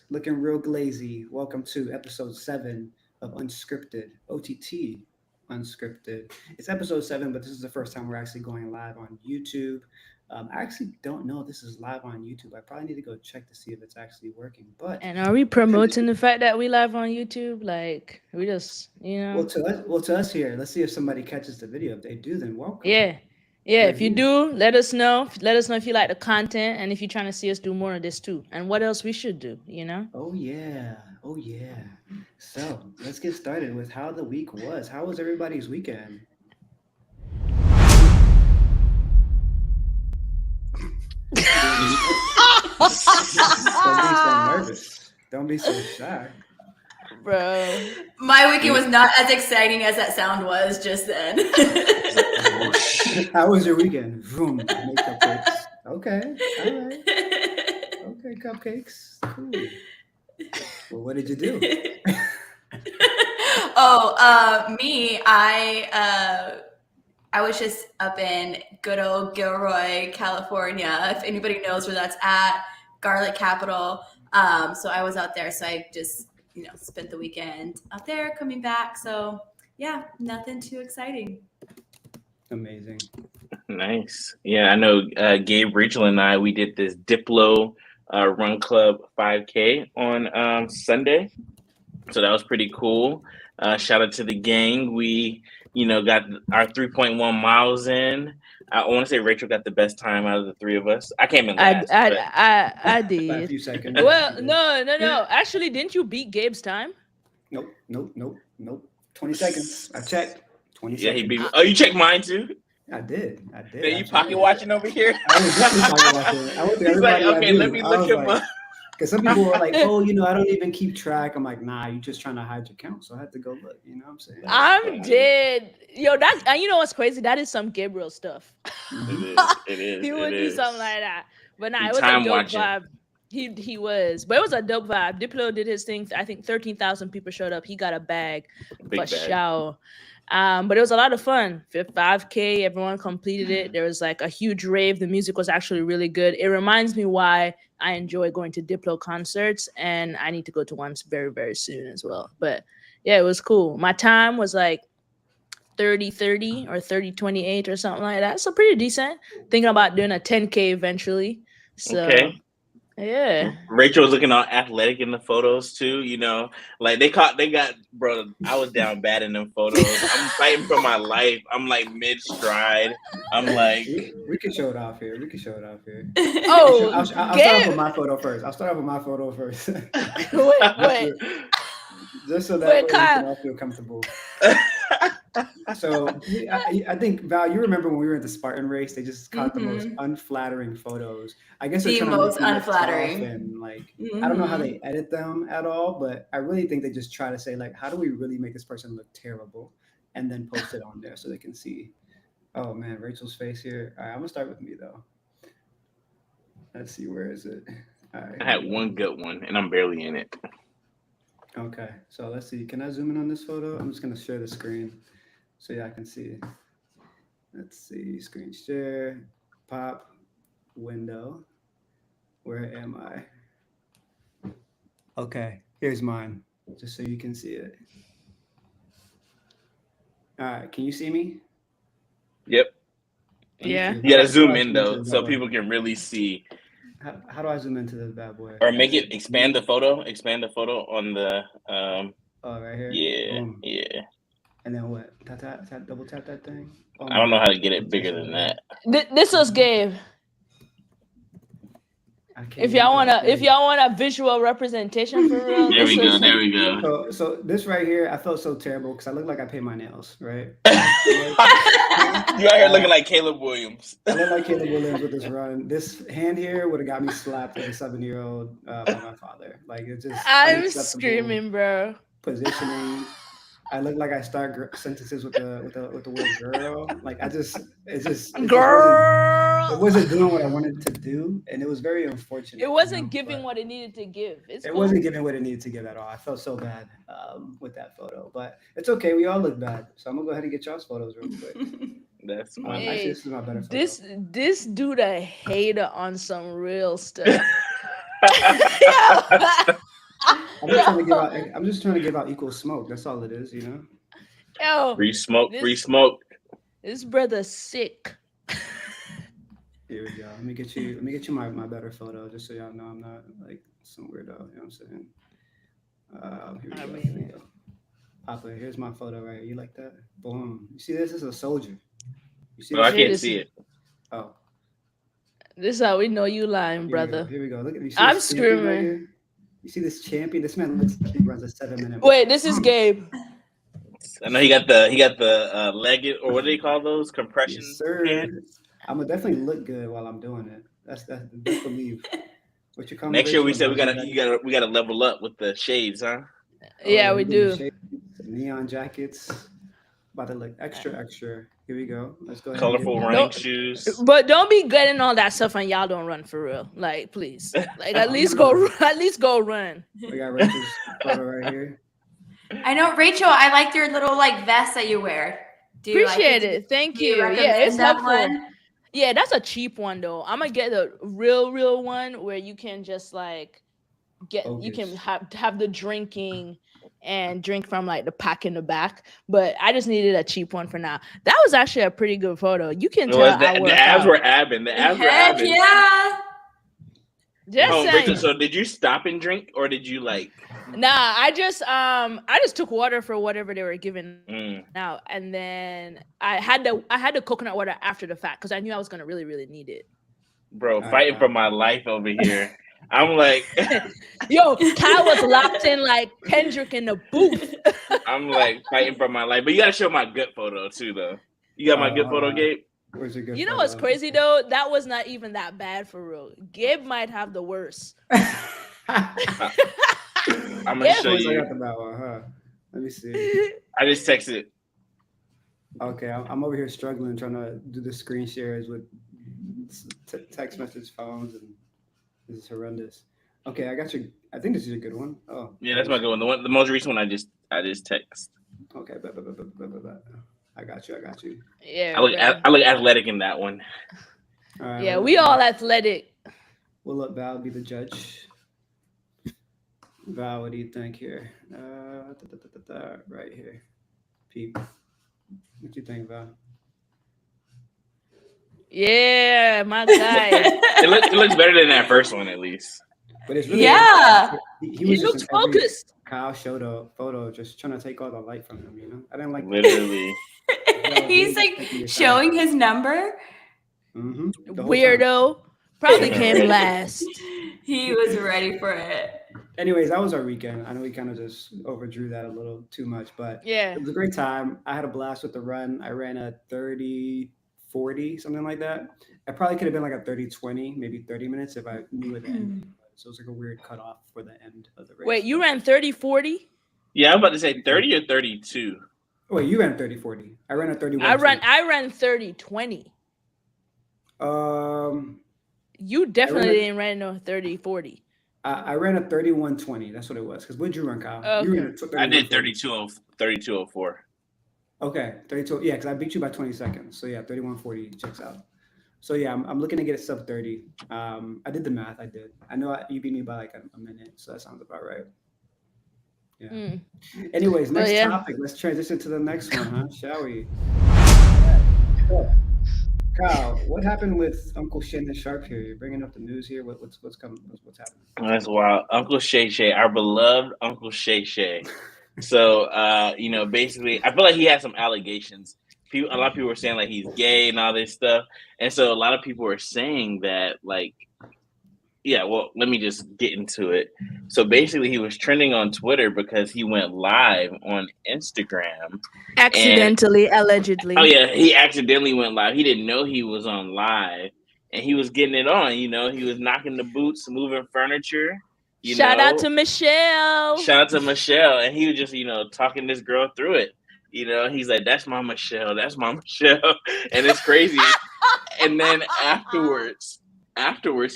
looking real glazy. Welcome to episode 7 of Unscripted, OTT Unscripted. It's episode 7, but this is the first time we're actually going live on YouTube. I actually don't know if this is live on YouTube. I probably need to go check to see if it's actually working. But And are we promoting the fact that we live on YouTube? Like we just, to us here, let's see if somebody catches the video. If they do, then welcome. yeah, yeah. We're If you here. do, let us know. Let us know if you like the content and if you're trying to see us do more of this too, and what else we should do. Oh yeah. Oh yeah. So let's get started with how the week was. How was everybody's weekend? Don't be so nervous. Don't be so shy. Bro. My weekend was not as exciting as that sound was just then. How was your weekend? Vroom. Make cupcakes. Okay. All right. Okay, cupcakes. Cool. Well, what did you do? Me, I was just up in good old Gilroy, California. If anybody knows where that's at, Garlic Capital. So I was out there. So I just, spent the weekend out there, coming back. So yeah, nothing too exciting. Amazing. Nice. Yeah, I know Gabe, Rachel, and I, we did this Diplo Run Club 5K on Sunday. So that was pretty cool. Shout out to the gang. We, got our 3.1 miles in. I want to say Rachel got the best time out of the three of us. I came in last. I By a did. few seconds. Well, no. Actually, didn't you beat Gabe's time? Nope. 20 seconds. I checked. 20 Yeah, seconds. he beat me. Oh, you checked mine too? I did. Are you pocket watching over here? I was definitely pocket watching. I went through He's like, everybody I okay, knew. let me I look was him like- up. Because some people were like, oh, I don't even keep track. I'm like, nah, you just trying to hide your count. So I had to go look. You know what I'm saying? I'm dead. Yo, that and you know what's crazy? That is some Gabriel stuff. It is. He would do something like that. But nah, it was a Time dope watching. vibe. He was, but it was a dope vibe. Diplo did his thing. I think 13,000 people showed up. He got a bag Big for bag. show. But it was a lot of fun. 5K, everyone completed it. There was like a huge rave. The music was actually really good. It reminds me why I enjoy going to Diplo concerts, and I need to go to one very, very soon as well. But yeah, it was cool. My time was like 30-30 or 30-28 or something like that. So pretty decent. Thinking about doing a 10K eventually. So Okay. yeah. Rachel was looking all athletic in the photos too, like they got, bro, I was down bad in them photos. I'm fighting for my life. I'm like mid stride. I'm like, We can show it off here. Oh, I'll start off Gabe. with my photo first. Wait. Just so that Wait, way we Kyle. can all feel comfortable. So I think, Val, you remember when we were at the Spartan race, they just caught the most unflattering photos. I guess they're The trying to most make them look tough unflattering. and I don't know how they edit them at all, but I really think they just try to say like, how do we really make this person look terrible, and then post it on there so they can see. Oh man, Rachel's face here. All right, I'm gonna start with me though. Let's see, where is it? All right, I had one good one and I'm barely in it. Okay, so let's see. Can I zoom in on this photo? I'm just gonna share the screen so I can see. Let's see, screen share, pop, window. Where am I? Okay, here's mine, just so you can see it. All right, can you see me? Yep. Yeah. You gotta How zoom do I in though, into so that people one? can really see. How do I zoom into this bad boy? Or make it expand the photo on the Oh, right here. yeah. Boom. Yeah. And then what? Tap, double tap that thing. Oh I don't my know how to God, get it it's bigger so than bad. that. This was Gabe. I can't If even y'all put wanna, it if y'all want a visual representation for real, There we go. There we go. go. So this right here, I felt so terrible because I look like I paid my nails, right? You out here looking like Caleb Williams. I look like Caleb Williams with this run. This hand here would have got me slapped as a 7-year-old by my father. Like it's just I'm unacceptable screaming, bro. positioning. I look like I start sentences with the word girl. Like it just Girl. it wasn't doing what I wanted to do, and it was very unfortunate. It wasn't you know, giving but what it needed to give. It's It cool. wasn't giving what it needed to give at all. I felt so bad with that photo, but it's okay. We all look bad, so I'm gonna go ahead and get y'all's photos real quick. That's Actually, Hey, this is my better photo. this dude a hater on some real stuff. Yo, I'm just trying to give out. I'm just trying to give out equal smoke. That's all it is, you know. Yo, Free smoke, this- free smoke. this brother's sick. Here we go. Let me get you my better photo, just so y'all know I'm not like some weirdo. You know what I'm saying? Here we go. Here we go. Papa, here's my photo right here. You like that? Boom. You see this? This is a soldier. You see Oh, I this? can't this see is- it. Oh, This is how we know you lying, here brother. We go. Here we go. Look at you. See I'm this champion screaming. here? You see this champion? This man looks like he runs a 7-minute. Wait, this is Gabe. I know he got the legged, or what do they call those, compression Yes, sir. pants? I'm gonna definitely look good while I'm doing it. That's best believe. What you call me, Next year we Rachel? said we gotta level up with the shades, huh? Yeah, we do. Shades, neon jackets. About to look extra. Here we go. Let's go ahead. Colorful and running No. shoes. But don't be getting all that stuff and y'all don't run for real. Like, please. Like at least go run. We got Rachel's photo right here. I know, Rachel. I like your little like vest that you wear. Do you Appreciate like it. Thank Do you you. Yeah, recommend it's that helpful. one? Yeah, that's a cheap one though. I'm gonna get the real one where you can just like you can have the drinking and drink from like the pack in the back. But I just needed a cheap one for now. That was actually a pretty good photo. You can tell I work the abs out. were abbing. The abs were Heck abbing. yeah! Just Oh, saying. Rachel, so did you stop and drink, or did you like? Nah, I just took water for whatever they were giving out, and then I had the coconut water after the fact because I knew I was gonna really need it. Bro, fighting for my life over here. I'm like, yo, Kyle was locked in like Kendrick in the booth. I'm like fighting for my life. But you gotta show my good photo too, though. You got my good photo, Gabe? Where's your good You know photo? what's crazy though? That was not even that bad for real. Gabe might have the worst. I'm gonna show I you. got the bad one, huh? Let me see. I just texted. Okay, I'm over here struggling trying to do the screen shares with text message phones, and this is horrendous. Okay, I got you. I think this is a good one. Oh, Yeah, that's my good one. The most recent one I just text. Okay, I got you. Yeah, I look athletic in that one. All right, yeah, we all athletic. We'll let Val be the judge. Val, what do you think here? Right here. Peep. What you think, Val? Yeah, my guy. It looks better than that first one, at least. But it's really Yeah. was He looks just in every focused. Kyle showed a photo just trying to take all the light from him, you know? I didn't like Literally. He's like showing his number. Weirdo. Probably came last. He was ready for it. Anyways, that was our weekend. I know we kind of just overdrew that a little too much, but Yeah. it was a great time. I had a blast with the run. I ran a 30-40, something like that. I probably could have been like a 30-20, maybe 30 minutes if I knew it ended. So it was like a weird cutoff for the end of the race. Wait, you ran 30-40? Yeah, I'm about to say 30 or 32. Wait, you ran 30-40. I ran a 31. I ran 30-20. You definitely didn't run no 30-40. I ran a 31-20. That's what it was. Because what did you run, Kyle? Okay. You ran I did 32:04. Okay, 32. Yeah, because I beat you by 20 seconds. So yeah, 31:40 checks out. So yeah, I'm looking to get a sub 30. I did the math. I did. I know you beat me by like a minute, so that sounds about right. Yeah. Anyways, next topic. Let's transition to the next one, huh? Shall we? Kyle, what happened with Uncle Shannon Sharp here? You're bringing up the news here. What's coming? What's happening? That's wild. Uncle Shay Shay, our beloved Uncle Shay Shay. So, basically, I feel like he had some allegations. A lot of people were saying like he's gay and all this stuff, and so a lot of people were saying that like, yeah. Well, let me just get into it. So basically, he was trending on Twitter because he went live on Instagram. Accidentally, allegedly. Oh yeah, he accidentally went live. He didn't know he was on live, and he was getting it on. You know, he was knocking the boots, moving furniture. Shout out to Michelle. Shout out to Michelle, and he was just talking this girl through it. He's like, "That's my Michelle. That's my Michelle," and it's crazy. And then afterwards,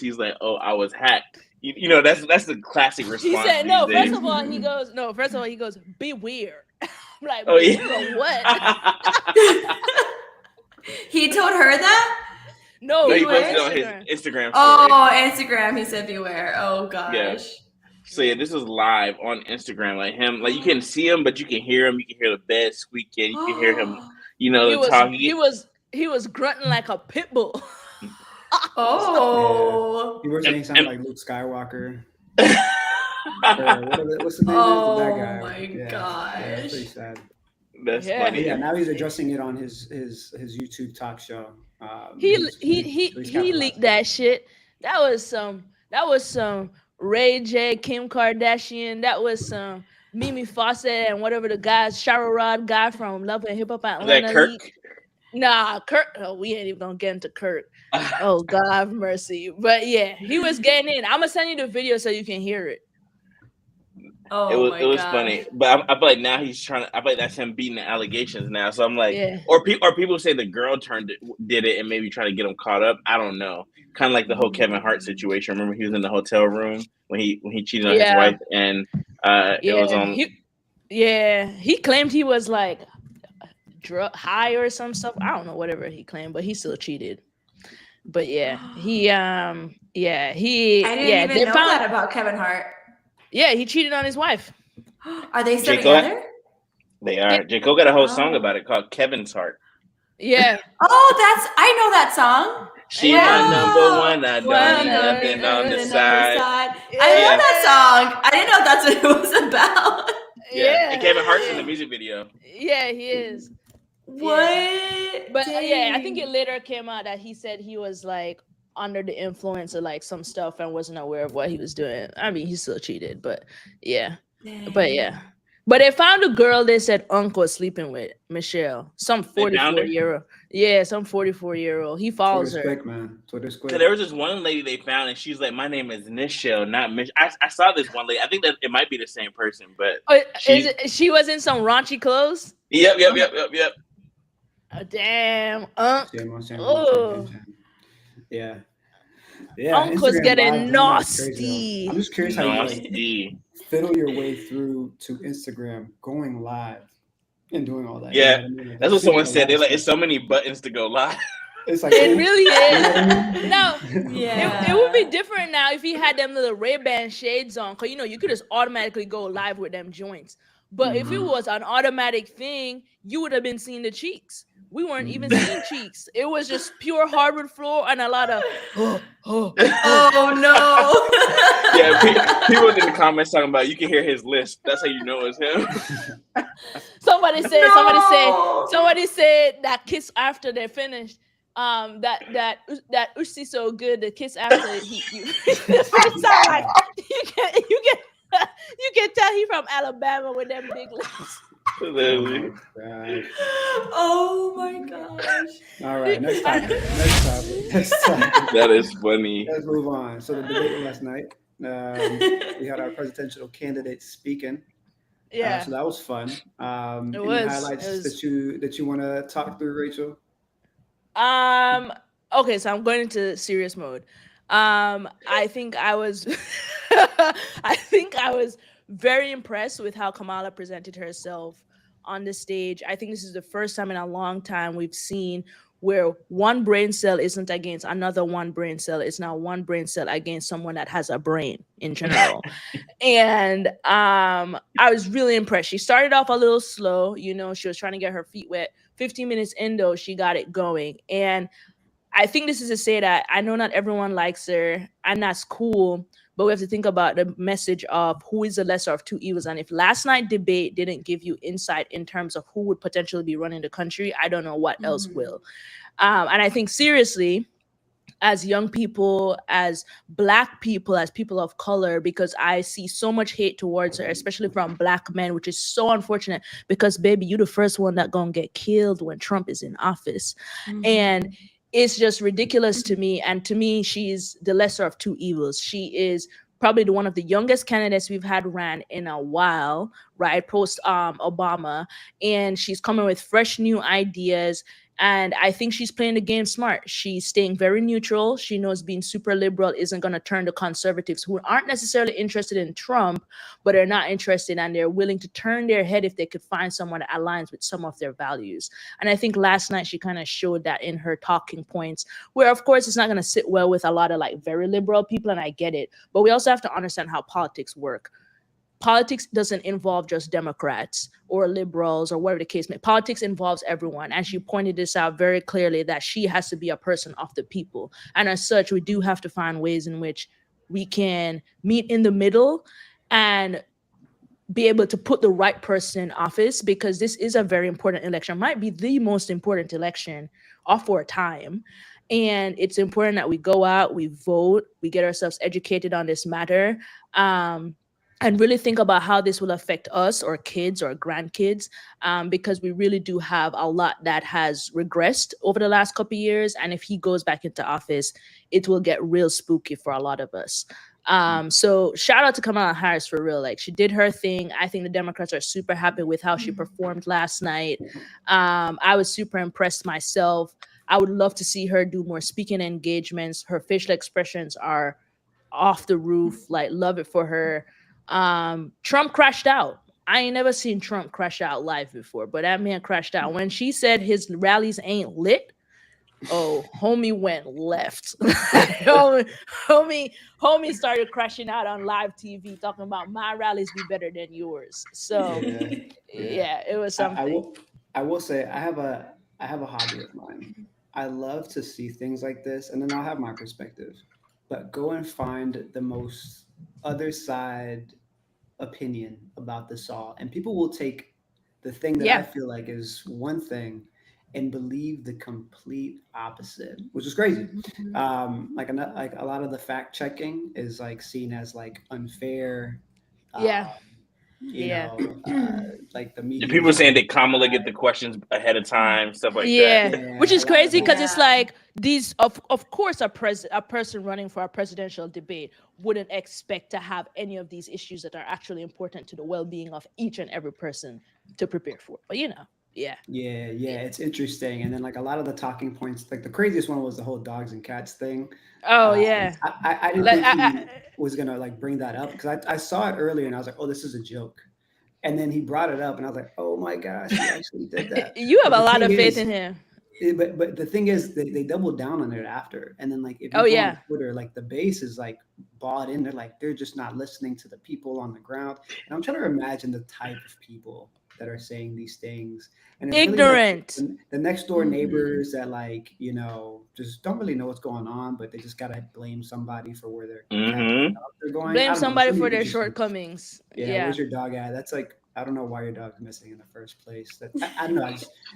he's like, "Oh, I was hacked." That's the classic response. He said, these "No." days. First of all, he goes, "Be weird." I'm like, "Oh yeah, what?" He told her that? No, he posted on his Instagram story. Oh, Instagram. He said, "Beware." Oh gosh. Yeah. So yeah, this was live on Instagram. Like him, like you can see him, but you can hear him. You can hear the bed squeaking. You can hear him, He the was talking. he was grunting like a pit bull. Oh. You were saying And- something like Luke Skywalker. Or what's the name? Oh That guy. my Yeah, gosh. it's pretty sad. That's Yeah. But funny. yeah, now he's addressing it on his YouTube talk show. He So he's leaked capitalizing. that shit. That was some Ray J, Kim Kardashian. That was some Mimi Fawcett and whatever the guy, Shara Rod guy from Love and Hip Hop Is Atlanta. that Kirk? leaked. Nah, Kirk. Oh, we ain't even gonna get into Kirk. Oh, God have mercy. But yeah, he was getting in. I'm gonna send you the video so you can hear it. Oh it my was gosh. funny, but I feel like now he's trying to. I feel like that's him beating the allegations now. So I'm like, Yeah. or people say the girl did it and maybe try to get him caught up. I don't know. Kind of like the whole Kevin Hart situation. Remember he was in the hotel room when he cheated on his Yeah. wife, and it was on. He claimed he was like high or some stuff. I don't know whatever he claimed, but he still cheated. But yeah, he I didn't they even know found- that about Kevin Hart. Yeah, he cheated on his wife. Are they still J. Cole? together? They are. J. Cole got a whole song Oh. about it called Kevin's Heart. Yeah. Oh, I know that song. She's Yeah. my number one. I don't Well, need no, nothing no, on the no, side. I Yeah. love that song. I didn't know that's what it was about. Yeah. And Kevin Hart's in yeah. the music video. Yeah, he is. What? But yeah, I think Dang. it later came out that he said he was like under the influence of like some stuff and wasn't aware of what he was doing. I mean, he still cheated, but yeah. But yeah. But they found a girl they said Uncle was sleeping with, Michelle. Some They found her? 44-year-old. Yeah, some 44-year-old. He follows Twitter's her. quick, man. Twitter's quick. So there was this one lady they found, and she's like, "My name is Nichelle, not Mich." I saw this one lady. I think that it might be the same person, but Oh, she- she was in some raunchy clothes? yep. Oh, damn. Shame. Oh. Yeah. Yeah. Uncle's Instagram getting Live, man, that's crazy, nasty. though. I'm just curious how you like Nasty. fiddle your way through to Instagram, going live, and doing all that. Yeah, You know what I mean? Like, That's what seems someone like a said. lot They're of like, "It's stuff. so many buttons to go live." It's like It really You know what is. I mean? No, Yeah. it would be different now if he had them little Ray-Ban shades on, because you could just automatically go live with them joints. But if it was an automatic thing, you would have been seeing the cheeks. We weren't even seeing cheeks. It was just pure hardwood floor and a lot of Oh no. Yeah, people in the comments talking about you can hear his lisp. That's how you know it's him. somebody said No. somebody said that kiss after they finished. That Uzi so good. The kiss after you sound like you can tell he from Alabama with them big lips. Literally. God. Oh my gosh. All right, next topic. That is funny. Let's move on. So the debate last night, we had our presidential candidates speaking. Yeah. So that was fun. It Any was. highlights It was- that you want to talk through, Rachel? Okay, so I'm going into serious mode. I think I was very impressed with how Kamala presented herself on the stage. I think this is the first time in a long time we've seen where one brain cell isn't against another one brain cell. It's now one brain cell against someone that has a brain in general. And I was really impressed. She started off a little slow. She was trying to get her feet wet. 15 minutes in, though, she got it going. And I think this is to say that I know not everyone likes her, and that's cool. But we have to think about the message of who is the lesser of two evils. And if last night's debate didn't give you insight in terms of who would potentially be running the country, I don't know what else will. And I think seriously, as young people, as Black people, as people of color, because I see so much hate towards her, especially from Black men, which is so unfortunate because, baby, you the first one that gonna get killed when Trump is in office. And it's just ridiculous to me. And to me, she's the lesser of two evils. She is probably one of the youngest candidates we've had ran in a while, right? Post Obama. And she's coming with fresh new ideas. And I think she's playing the game smart. She's staying very neutral. She knows being super liberal isn't going to turn the conservatives who aren't necessarily interested in Trump, but are not interested, and they're willing to turn their head if they could find someone that aligns with some of their values. And I think last night she kind of showed that in her talking points, where of course it's not going to sit well with a lot of like very liberal people, and I get it. But we also have to understand how politics work. Politics doesn't involve just Democrats or liberals or whatever the case may be. Politics involves everyone. And she pointed this out very clearly, that she has to be a person of the people. And as such, we do have to find ways in which we can meet in the middle and be able to put the right person in office, because this is a very important election. It might be the most important election of our time. And it's important that we go out, we vote, we get ourselves educated on this matter. And really think about how this will affect us or kids or grandkids, because we really do have a lot that has regressed over the last couple of years. And if he goes back into office, it will get real spooky for a lot of us. So shout out to Kamala Harris for real. Like, she did her thing. I think the Democrats are super happy with how she performed last night. I was super impressed myself. I would love to see her do more speaking engagements. Her facial expressions are off the roof. Like, love it for her. Trump crashed out. I ain't never seen Trump crash out live before, but that man crashed out. When she said his rallies ain't lit, oh, homie went left. homie started crashing out on live TV, talking about my rallies be better than yours. So yeah, it was something. I will say I have a hobby of mine. I love to see things like this, and then I'll have my perspective. But go and find the most other side opinion about this all, and people will take the thing that I feel like is one thing and believe the complete opposite, which is crazy. Like a lot of the fact checking is like seen as like unfair. You know, like the media. People saying that Kamala get the questions ahead of time, stuff like that. Which is crazy, because it's like these. Of course, a person running for a presidential debate wouldn't expect to have any of these issues that are actually important to the well-being of each and every person to prepare for. But it's interesting. And then like a lot of the talking points, like the craziest one was the whole dogs and cats thing. I didn't think he was gonna like bring that up, because I saw it earlier and I was like, oh, this is a joke. And then he brought it up and I was like, oh my gosh, he actually did that. You have a lot of faith in him. But the thing is, they doubled down on it after. And then like if you go on Twitter, like the base is like bought in. They're just not listening to the people on the ground. And I'm trying to imagine the type of people that are saying these things. And it's ignorant. Really like the next door neighbors that like, you know, just don't really know what's going on, but they just gotta blame somebody for where they're going. Blame somebody for their shortcomings. Where's your dog at? That's like, I don't know why your dog's missing in the first place. I don't know.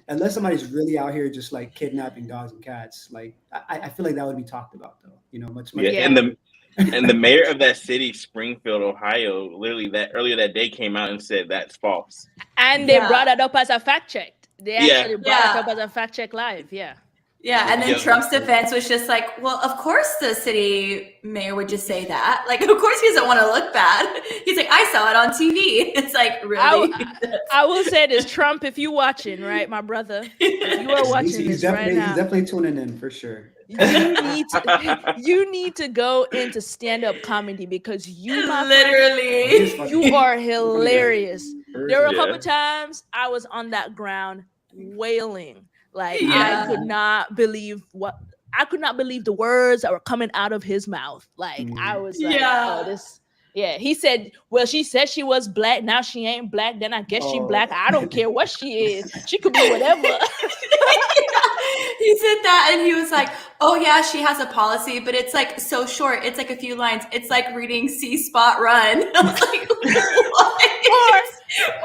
Unless somebody's really out here just like kidnapping dogs and cats, like I feel like that would be talked about though. You know, much. And the mayor of that city, Springfield, Ohio, literally earlier that day came out and said that's false. And they brought it up as a fact check. They actually brought it up as a fact check live. Yeah, and then Trump's defense was just like, well, of course the city mayor would just say that. Like, of course he doesn't want to look bad. He's like, I saw it on TV. It's like, really? I will say this, Trump, if you're watching, right, my brother, if you are watching this right now. He's definitely tuning in for sure. You need to go into stand-up comedy, because you, my literally, friend, you are hilarious. There were a couple times I was on that ground wailing. Like, I could not believe the words that were coming out of his mouth. Like, I was like, oh, this. Yeah, he said, well, she said she was black. Now she ain't black. Then I guess she black. I don't care what she is. She could be whatever. He said that, and he was like, oh yeah, she has a policy, but it's like so short. It's like a few lines. It's like reading See Spot Run. I was like, what?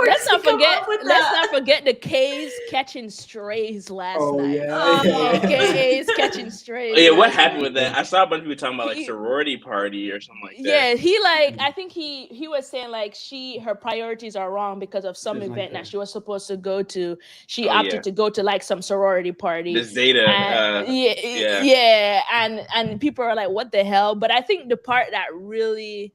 Let's not forget the K's catching strays last night. K's catching strays. Yeah, what happened with that? I saw a bunch of people talking about like sorority party or something like that. Yeah, he like, I think he was saying like her priorities are wrong because of some event that she was supposed to go to. She opted to go to like some sorority party. The Zeta. And people are like, what the hell? But I think the part that really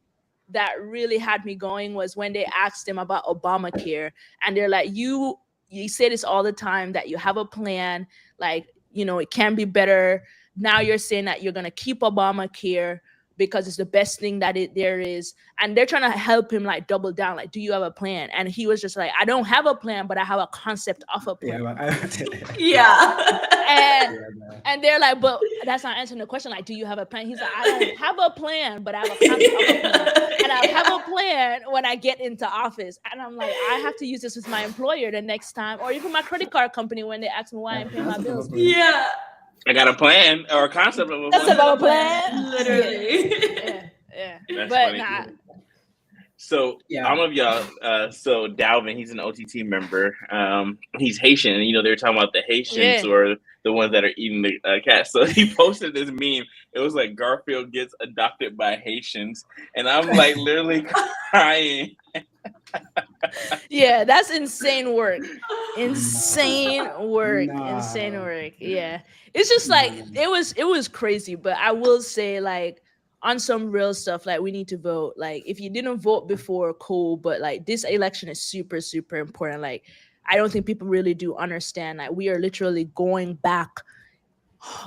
had me going was when they asked him about Obamacare, and they're like, you you say this all the time, that you have a plan, like, it can be better. Now you're saying that you're going to keep Obamacare because it's the best thing that there is. And they're trying to help him like double down. Like, do you have a plan? And he was just like, I don't have a plan, but I have a concept of a plan. And they're like, but that's not answering the question. Like, do you have a plan? He's like, I don't have a plan, but I have a concept of a plan. And I'll have a plan when I get into office. And I'm like, I have to use this with my employer the next time, or even my credit card company when they ask me why I'm paying my bills. Yeah. I got a plan or a concept of a That's plan. about a plan. Literally. Yeah. That's But funny. nah. So I don't know if y'all. So Dalvin, he's an OTT member. He's Haitian, and they're talking about the Haitians or the ones that are eating the cats. So he posted this meme. It was like Garfield gets adopted by Haitians, and I'm like literally crying. Yeah, that's insane work. Insane work. Yeah. It's just like it was crazy, but I will say, like, on some real stuff, like, we need to vote. Like, if you didn't vote before, cool, but like, this election is super, super important. Like, I don't think people really do understand. Like, we are literally going back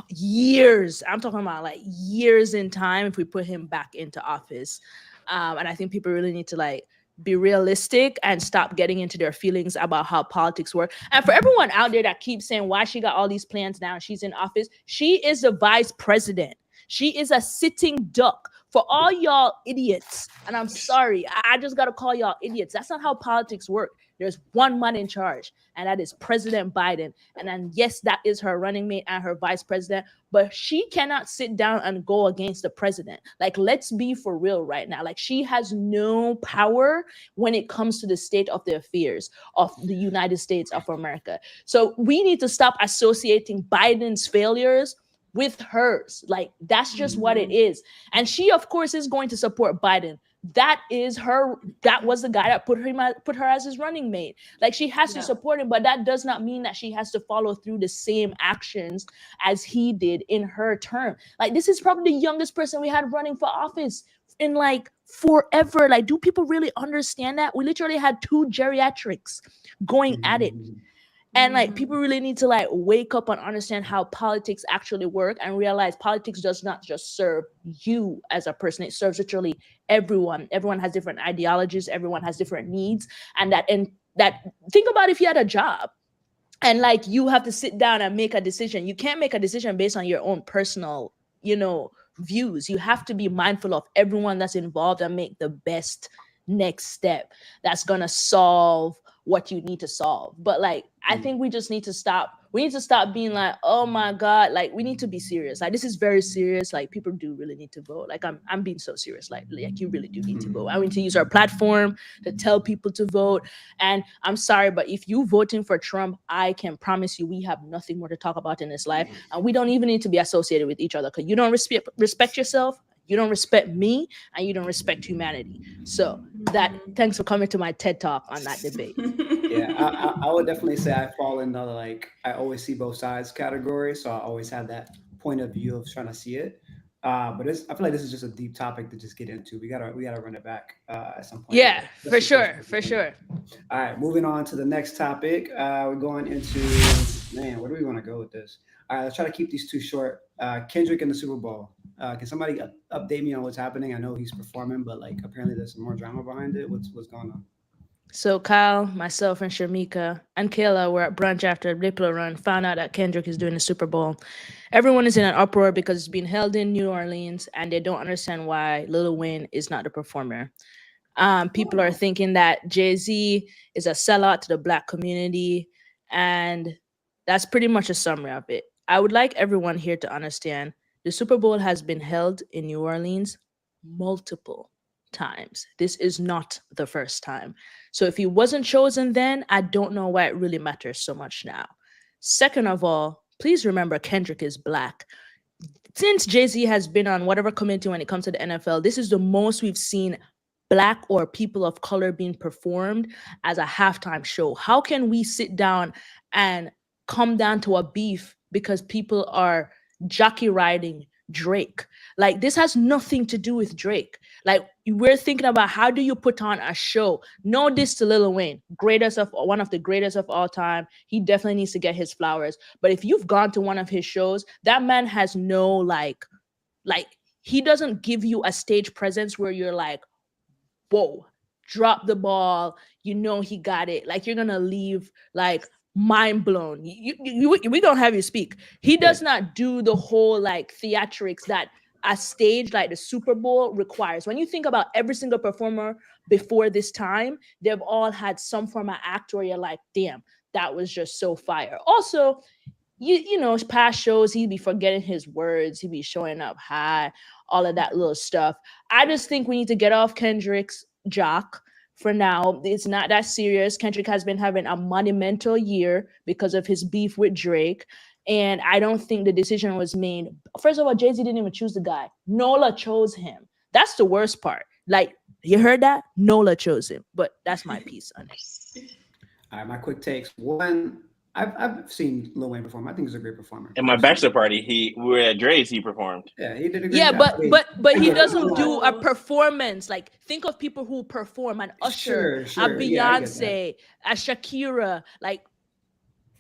years. I'm talking about like years in time if we put him back into office. And I think people really need to like be realistic and stop getting into their feelings about how politics work. And for everyone out there that keeps saying why she got all these plans now, she's in office, she is the vice president. She is a sitting duck. For all y'all idiots, and I'm sorry, I just gotta call y'all idiots. That's not how politics work. There's one man in charge, and that is President Biden. And then, yes, that is her running mate and her vice president, but she cannot sit down and go against the president. Like, let's be for real right now. Like, she has no power when it comes to the state of the affairs of the United States of America. So we need to stop associating Biden's failures with hers. Like, that's just what it is. And she, of course, is going to support Biden. That is her. That was the guy that put her as his running mate. Like, she has to support him, but that does not mean that she has to follow through the same actions as he did in her term. Like, this is probably the youngest person we had running for office in like forever. Like, do people really understand that? We literally had 2 geriatrics going at it. And like, people really need to like wake up and understand how politics actually work and realize politics does not just serve you as a person. It serves literally everyone. Everyone has different ideologies. Everyone has different needs. And that think about if you had a job and like you have to sit down and make a decision. You can't make a decision based on your own personal, views. You have to be mindful of everyone that's involved and make the best next step that's gonna solve what you need to solve. But like, I think we just need to stop. We need to stop being like, oh my God, like, we need to be serious. Like, this is very serious. Like, people do really need to vote. Like, I'm being so serious. Like you really do need to vote. I need to use our platform to tell people to vote. And I'm sorry, but if you voting for Trump, I can promise you we have nothing more to talk about in this life. And we don't even need to be associated with each other, because you don't respect yourself, you don't respect me, and you don't respect humanity. So thanks for coming to my TED Talk on that debate. Yeah, I would definitely say I fall in the like, I always see both sides category. So I always have that point of view of trying to see it. But I feel like this is just a deep topic to just get into. We gotta run it back at some point. Yeah, for sure. All right, moving on to the next topic. We're going into, man, where do we want to go with this? All right, let's try to keep these 2 short. Kendrick in the Super Bowl. Can somebody update me on what's happening? I know he's performing, but like, apparently there's some more drama behind it. What's going on? So Kyle, myself, and Shamika and Kayla were at brunch after the Diplo run, found out that Kendrick is doing the Super Bowl. Everyone is in an uproar because it's being held in New Orleans, and they don't understand why Lil Wayne is not the performer. People are thinking that Jay-Z is a sellout to the Black community, and that's pretty much a summary of it. I would like everyone here to understand the Super Bowl has been held in New Orleans multiple times. This is not the first time. So if he wasn't chosen then, I don't know why it really matters so much now. Second of all, please remember Kendrick is Black. Since Jay-Z has been on whatever committee when it comes to the NFL, this is the most we've seen Black or people of color being performed as a halftime show. How can we sit down and come down to a beef because people are jockey riding Drake? Like, this has nothing to do with Drake. Like, we're thinking about how do you put on a show. No diss to Lil Wayne, one of the greatest of all time. He definitely needs to get his flowers. But if you've gone to one of his shows, that man has no like he doesn't give you a stage presence where you're like, whoa, drop the ball. You know he got it. Like you're gonna leave like mind blown. We don't have you speak. He does not do the whole like theatrics that a stage like the Super Bowl requires. When you think about every single performer before this time, they've all had some form of act where you're like, damn, that was just so fire. Also, you know, past shows, he'd be forgetting his words, he'd be showing up high, all of that little stuff. I just think we need to get off Kendrick's jock for now. It's not that serious. Kendrick has been having a monumental year because of his beef with Drake. And I don't think the decision was made. First of all, Jay-Z didn't even choose the guy. Nola chose him. That's the worst part. Like, you heard that? Nola chose him. But that's my piece on it. All right, my quick takes. One, I've seen Lil Wayne perform. I think he's a great performer. In my bachelor party, we were at Dre's. He performed. Yeah, he did a great Yeah, job. but he doesn't do a performance. Like, think of people who perform: an Usher, Sure. a Beyonce, a Shakira. Like,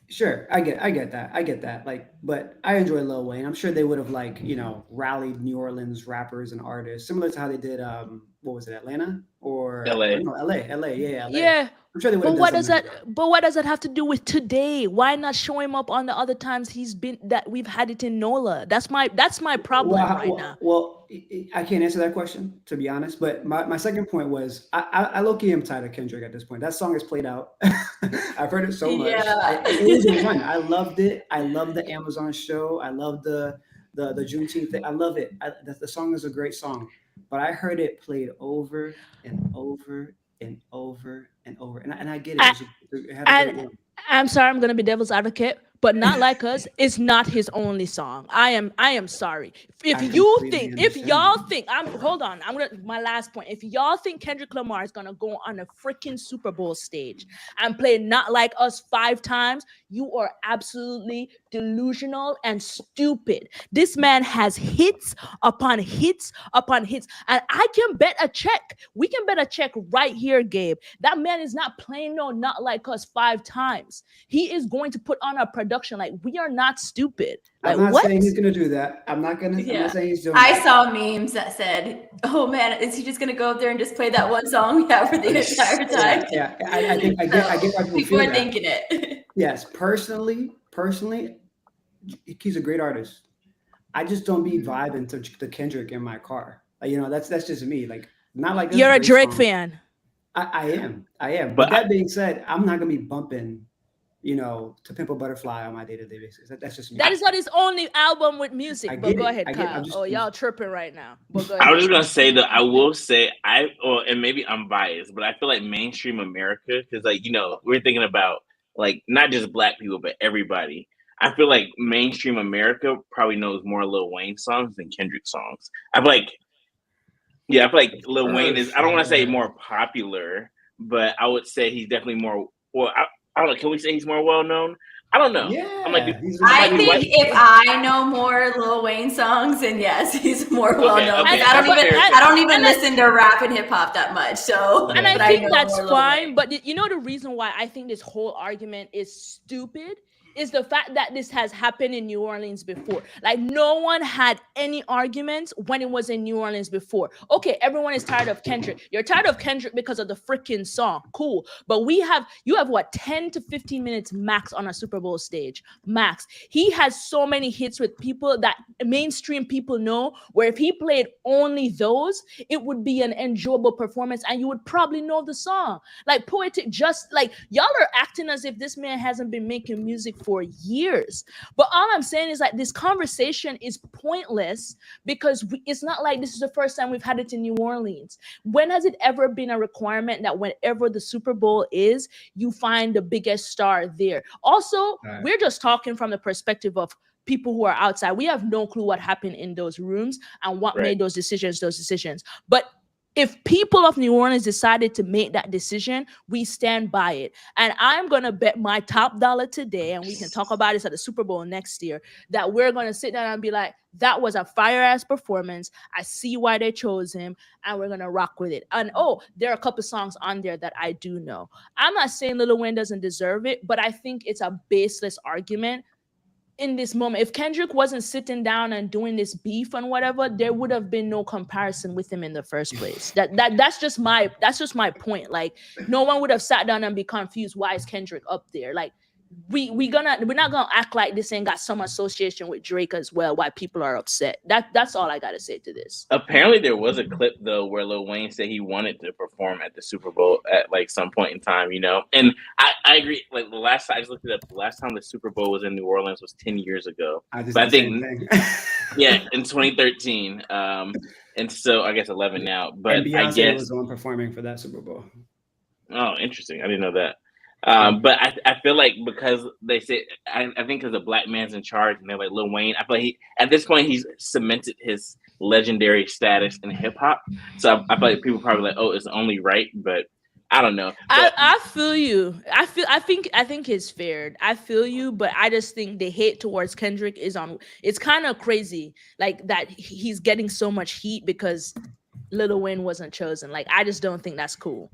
sure, I get that. Like, but I enjoy Lil Wayne. I'm sure they would have like, you know, rallied New Orleans rappers and artists, similar to how they did what was it, Atlanta or LA? No, LA, yeah, LA. yeah. I'm sure they would But have what done does something that? like But what does that have to do with today? Why not show him up on the other times he's been that we've had it in NOLA? That's my problem now. Well, I can't answer that question, to be honest. But my second point was I low-key am tired of Kendrick at this point. That song is played out. I've heard it so much. Yeah. It was a run. I loved it. I love the Amazon show. I love the Juneteenth thing. I love it. The song is a great song. But I heard it played over and over and over and over. And I get it. It had a great run. I'm sorry, I'm gonna be devil's advocate, but Not Like Us is not his only song. I am sorry. If y'all think, hold on, my last point. If y'all think Kendrick Lamar is gonna go on a freaking Super Bowl stage and play Not Like Us 5 times, you are absolutely delusional and stupid. This man has hits upon hits upon hits, and I can bet a check. We can bet a check right here, Gabe. That man is not playing no Not Like Us 5 times. He is going to put on a production. Like, we are not stupid. Like, I'm not saying he's gonna do that. I'm not saying he's doing I that. saw memes that said, "Oh man, is he just gonna go up there and just play that one song we have for the entire time?" Yeah. I get why people People feel are that. thinking it. Yes, personally, he's a great artist. I just don't be vibing to Kendrick in my car. Like, you know, that's just me. Like, not like You're a Drake song. fan. I am. But But that being said, I'm not gonna be bumping, you know, To Pimp a Butterfly on my day-to-day basis. That's just me. That is not his only album with music. I But get go it. ahead, I get it. Kyle. I'm just- Oh, y'all tripping right now. But go I ahead. was just gonna say that I will say and maybe I'm biased, but I feel like mainstream America, because like, you know, we're thinking about like not just Black people but everybody. I feel like mainstream America probably knows more Lil Wayne songs than Kendrick songs. I feel like Lil Wayne is, I don't want to say more popular, but I would say he's definitely more. Well, I don't know. Can we say he's more well known? I don't know. Yeah. I'm like, I think if I know more Lil Wayne songs, then yes, he's more well known. okay, I don't even listen to rap and hip hop that much. So, And but I think know that's more Lil fine. Wayne. But you know the reason why I think this whole argument is stupid is the fact that this has happened in New Orleans before. Like, no one had any arguments when it was in New Orleans before. Okay, everyone is tired of Kendrick. You're tired of Kendrick because of the freaking song. Cool. But you have what, 10 to 15 minutes max on a Super Bowl stage. Max. He has so many hits with people that mainstream people know, where if he played only those, it would be an enjoyable performance and you would probably know the song. Like, Poetic, just like, y'all are acting as if this man hasn't been making music for years. But all I'm saying is like, this conversation is pointless because it's not like this is the first time we've had it in New Orleans. When has it ever been a requirement that whenever the Super Bowl is, you find the biggest star there? Also, we're just talking from the perspective of people who are outside. We have no clue what happened in those rooms and what made those decisions. But If people of New Orleans decided to make that decision, we stand by it. And I'm going to bet my top dollar today, and we can talk about this at the Super Bowl next year, that we're going to sit down and be like, that was a fire-ass performance. I see why they chose him, and we're going to rock with it. And there are a couple songs on there that I do know. I'm not saying Lil Wayne doesn't deserve it, but I think it's a baseless argument in this moment. If Kendrick wasn't sitting down and doing this beef and whatever, there would have been no comparison with him in the first place. That's just my point. Like, no one would have sat down and be confused, why is Kendrick up there? Like, we're not gonna act like this ain't got some association with Drake as well, why people are upset. That's all I gotta say to this. Apparently there was a clip though where Lil Wayne said he wanted to perform at the Super Bowl at like some point in time, and I agree. Like the last time I just looked it up, the last time the Super Bowl was in New Orleans was 10 years ago. I think in 2013, and so I guess 11 now. But and Beyonce I guess was the one performing for that Super Bowl. Oh, interesting. I didn't know that. But I feel like because they say, I think because a black man's in charge and they're like Lil Wayne, I feel like at this point he's cemented his legendary status in hip hop. So I feel like people probably like, oh, it's only right, but I don't know. But I feel you. I think it's fair. I feel you, but I just think the hate towards Kendrick it's kind of crazy, like that he's getting so much heat because Lil Wayne wasn't chosen. Like, I just don't think that's cool.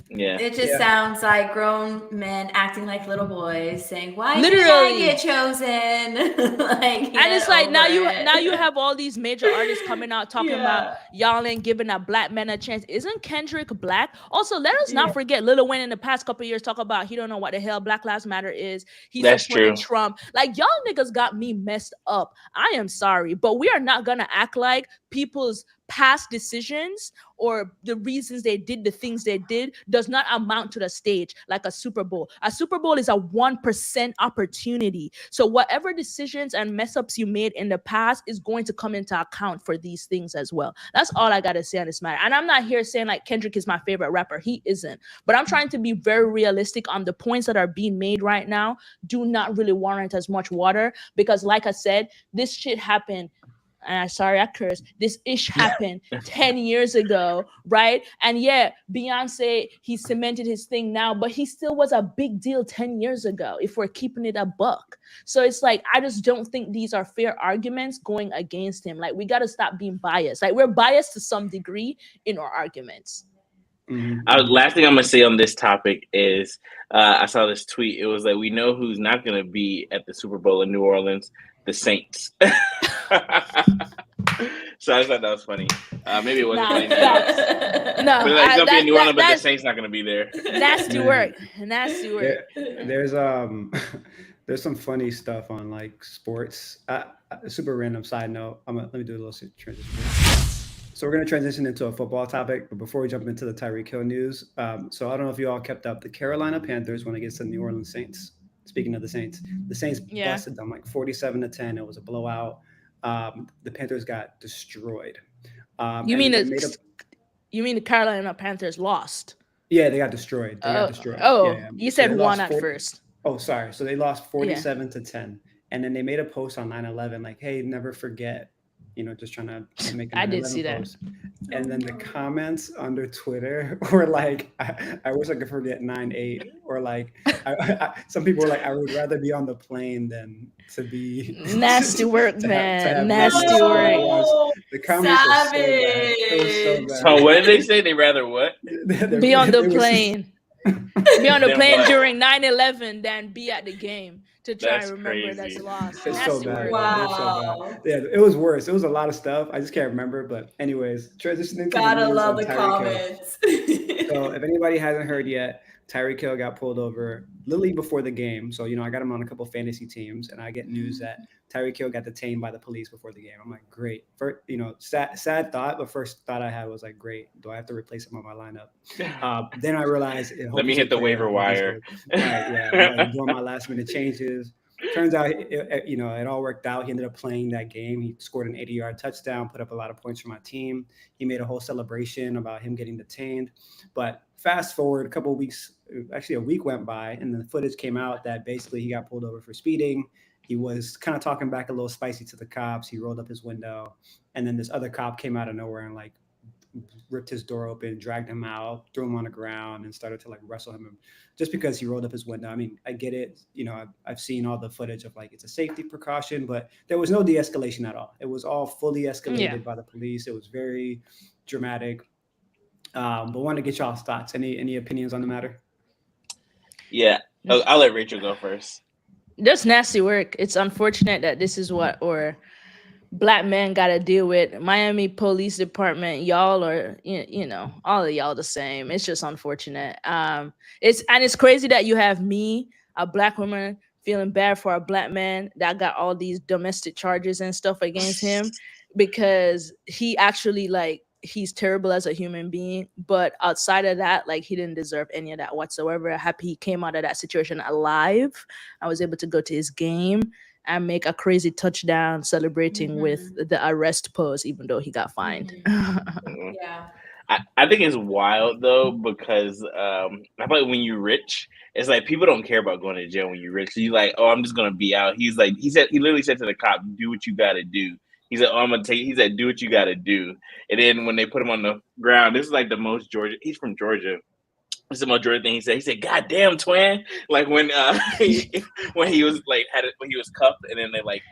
Yeah, it just sounds like grown men acting like little boys, saying, "Why Literally. did I get chosen?" And it's like now you have all these major artists coming out talking about y'all ain't giving a black man a chance. Isn't Kendrick black? Also, let us not forget Lil Wayne in the past couple of years talk about he don't know what the hell Black Lives Matter is. He's supporting Trump. Like, y'all niggas got me messed up. I am sorry, but we are not gonna act like people's past decisions or the reasons they did the things they did does not amount to the stage like a Super Bowl. A Super Bowl is a 1% opportunity. So whatever decisions and mess ups you made in the past is going to come into account for these things as well. That's all I got to say on this matter. And I'm not here saying like Kendrick is my favorite rapper. He isn't. But I'm trying to be very realistic on the points that are being made right now do not really warrant as much water because, like I said, this shit happened. And I'm sorry I cursed. This ish happened 10 years ago, right? And yeah, Beyonce, he cemented his thing now, but he still was a big deal 10 years ago, if we're keeping it a buck. So it's like, I just don't think these are fair arguments going against him. Like, we got to stop being biased. Like, we're biased to some degree in our arguments. Mm-hmm. Last thing I'm going to say on this topic is I saw this tweet. It was like, we know who's not going to be at the Super Bowl in New Orleans, the Saints. So I thought that was funny. Maybe it wasn't funny. No, but like, it's gonna be in New Orleans, but the Saints not gonna be there. Nasty work. There's some funny stuff on like sports. Super random side note. Let me do a little transition. So we're gonna transition into a football topic, but before we jump into the Tyreek Hill news, so I don't know if you all kept up. The Carolina Panthers went against the New Orleans Saints. Speaking of the Saints busted them like 47-10. It was a blowout. The Panthers got destroyed. You mean the Carolina Panthers lost? Yeah, they got destroyed. You said one at first. Oh, sorry. So they lost 47-10, and then they made a post on 9/11 like, "Hey, never forget." Just trying to make. I did see post. That. And then the comments under Twitter were like, "I wish I could forget 9/8," or like, some people were like, "I would rather be on the plane than to be." Nasty work, man. Nasty work. The comments were so bad. It was so bad. So what did they say? They rather what? Be on the plane. Be on the plane during 9/11 than be at the game to try and remember that's lost. It's so bad. Wow. So bad. Yeah, it was worse. It was a lot of stuff. I just can't remember. But anyways, transitioning to Gotta love the comments. So if anybody hasn't heard yet, Tyreek Hill got pulled over literally before the game. So, I got him on a couple fantasy teams, and I get news that Tyreek Hill got detained by the police before the game. I'm like, great. First, sad thought, but first thought I had was like, great. Do I have to replace him on my lineup? Then I realized, let me hit the waiver wire. Right, doing my last minute changes. Turns out, it all worked out. He ended up playing that game. He scored an 80-yard touchdown, put up a lot of points for my team. He made a whole celebration about him getting detained. But fast forward a week went by, and the footage came out that basically he got pulled over for speeding. He was kind of talking back a little spicy to the cops. He rolled up his window, and then this other cop came out of nowhere and like ripped his door open, dragged him out, threw him on the ground, and started to like wrestle him just because he rolled up his window. I mean, I get it. I've seen all the footage of like it's a safety precaution, but there was no de-escalation at all. It was all fully escalated by the police. It was very dramatic. But want to get y'all's thoughts. Any opinions on the matter? Yeah. Oh, I'll let Rachel go first. That's nasty work. It's unfortunate that this is what or Black men got to deal with. Miami Police Department, y'all are, all of y'all the same. It's just unfortunate. It's crazy that you have me, a Black woman, feeling bad for a Black man that got all these domestic charges and stuff against him because he actually he's terrible as a human being, but outside of that, like he didn't deserve any of that whatsoever. Happy he came out of that situation alive. I was able to go to his game and make a crazy touchdown celebrating with the arrest pose, even though he got fined. Yeah. I think it's wild though, because I feel like when you're rich, it's like people don't care about going to jail when you're rich. So you're like, oh, I'm just gonna be out. He literally said to the cop, do what you gotta do. He said, oh, I'm gonna take. He said, do what you gotta do. And then when they put him on the ground, this is like the most Georgia. He's from Georgia. It's the most Georgia thing he said. He said, "God damn, twin!" Like when when he was when he was cuffed, and then they like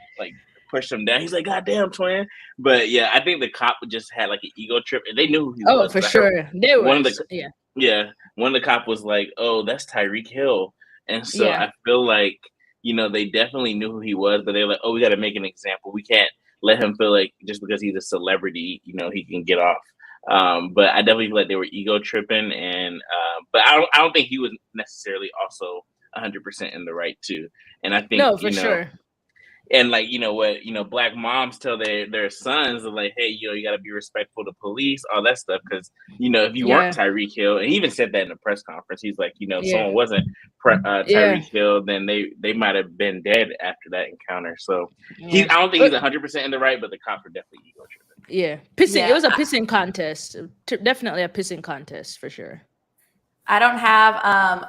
pushed him down. He's like, "God damn, twin!" But yeah, I think the cop just had like an ego trip, and they knew who he was. Oh, for sure, they were. One of the cop was like, "Oh, that's Tyreek Hill," and so I feel like they definitely knew who he was, but they're like, "Oh, we got to make an example. We can't let him feel like just because he's a celebrity, he can get off." But I definitely feel like they were ego tripping, and but I don't think he was necessarily also 100% in the right too. And I think for sure. And like what Black moms tell their sons are like, hey, you got to be respectful to police, all that stuff, because if you weren't Tyreek Hill, and he even said that in the press conference, he's like, if someone wasn't Tyreek Hill, then they might have been dead after that encounter. So I don't think he's 100% in the right, but the cops were definitely ego tripping. Yeah, pissing. Yeah. It was a pissing contest. Definitely a pissing contest for sure. I don't have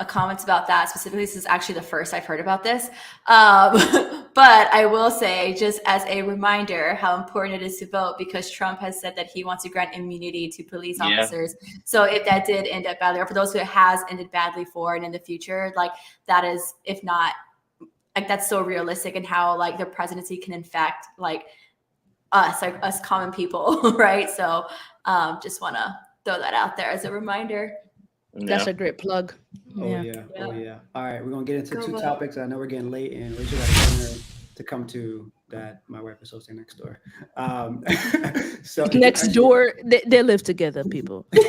a comment about that specifically. This is actually the first I've heard about this. But I will say, just as a reminder, how important it is to vote, because Trump has said that he wants to grant immunity to police officers. So if that did end up badly, or for those who it has ended badly for, and in the future, like that is, if not, like that's so realistic, and how like the presidency can infect like us common people, right? So just want to throw that out there as a reminder. That's a great plug. Oh yeah. All right, we're gonna get into two topics. I know we're getting late, and Rachel got a dinner to come to that my wife is hosting next door. So next door, they live together, people. It